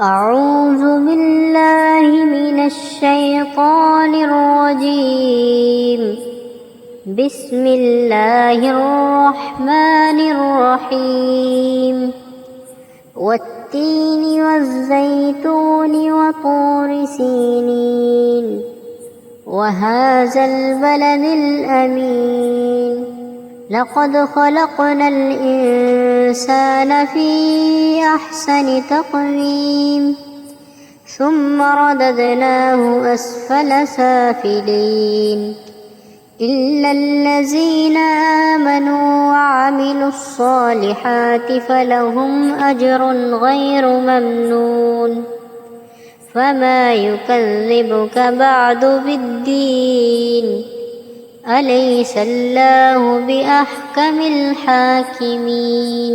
أعوذ بالله من الشيطان الرجيم. بسم الله الرحمن الرحيم. والتين والزيتون وطور سينين وهذا البلد الأمين. لقد خلقنا الإنسان في أحسن تقويم ثم رددناه أسفل سافلين إلا الذين آمنوا وعملوا الصالحات فلهم أجر غير ممنون. فما يكذبك بعد بالدين؟ أليس الله بأحكم الحاكمين؟